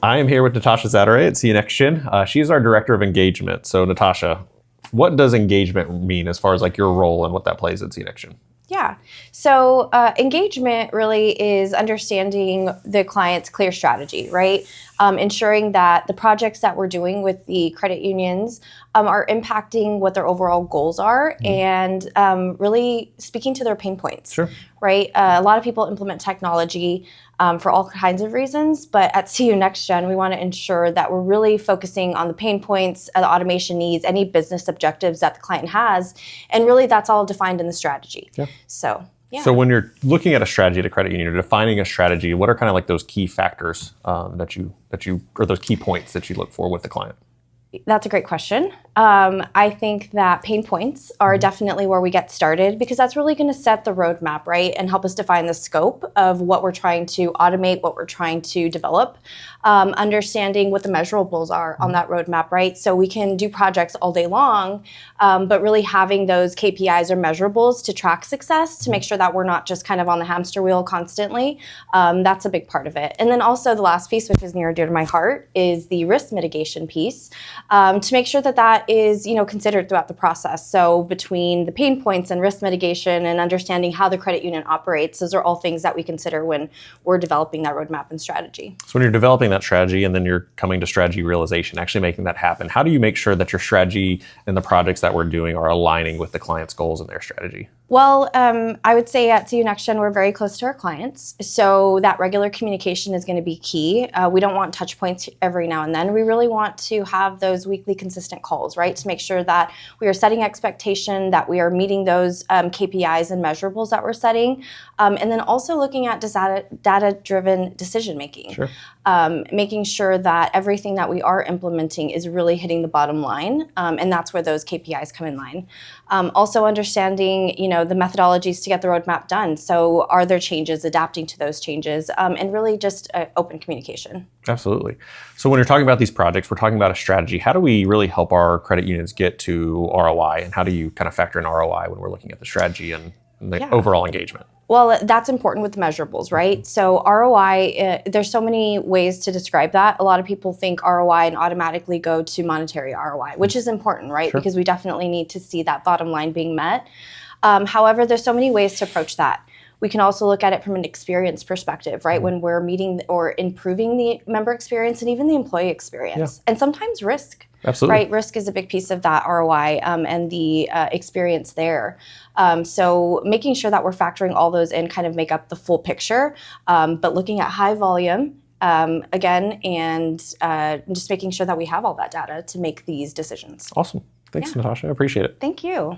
I am here with Natasha Zataray at NextGen. She's our Director of Engagement. So Natasha, what does engagement mean as far as like your role and what that plays at NextGen? Yeah. So engagement really is understanding the client's clear strategy, right? Ensuring that the projects that we're doing with the credit unions are impacting what their overall goals are and really speaking to their pain points. Sure. Right? A lot of people implement technology for all kinds of reasons, but at NextGen, we want to ensure that we're really focusing on the pain points, the automation needs, any business objectives that the client has, and really that's all defined in the strategy. Yeah. So, yeah. So when you're looking at a strategy at a credit union or defining a strategy, what are kind of like those key factors that you or those key points that you look for with the client? That's a great question. I think that pain points are definitely where we get started because that's really going to set the roadmap, right? And help us define the scope of what we're trying to automate, what we're trying to develop, understanding what the measurables are on that roadmap, right? So we can do projects all day long, but really having those KPIs or measurables to track success to make sure that we're not just kind of on the hamster wheel constantly. That's a big part of it. And then also the last piece, which is near and dear to my heart, is the risk mitigation piece. To make sure that that is, considered throughout the process. So between the pain points and risk mitigation and understanding how the credit union operates, those are all things that we consider when we're developing that roadmap and strategy. So when you're developing that strategy and then you're coming to strategy realization, actually making that happen, how do you make sure that your strategy and the projects that we're doing are aligning with the client's goals and their strategy? Well, I would say at NextGen, we're very close to our clients. So that regular communication is going to be key. We don't want touch points every now and then. We really want to have those weekly consistent calls, right? To make sure that we are setting expectation, that we are meeting those KPIs and measurables that we're setting. And then also looking at data-driven decision making. Sure. Making sure that everything that we are implementing is really hitting the bottom line. And that's where those KPIs come in line. Also understanding, the methodologies to get the roadmap done. So are there changes, adapting to those changes, and really just open communication. Absolutely. So when you're talking about these projects, we're talking about a strategy. How do we really help our credit unions get to ROI? And how do you kind of factor in ROI when we're looking at the strategy and the overall engagement? Well, that's important with measurables, right? So ROI, there's so many ways to describe that. A lot of people think ROI and automatically go to monetary ROI, which is important, right? Sure. Because we definitely need to see that bottom line being met. However, there's so many ways to approach that. We can also look at it from an experience perspective, right? When we're meeting or improving the member experience and even the employee experience. And sometimes risk. Absolutely. Right? Risk is a big piece of that ROI and the experience there. So making sure that we're factoring all those in kind of make up the full picture, but looking at high volume again and just making sure that we have all that data to make these decisions. Awesome. Thanks, Natasha. I appreciate it. Thank you.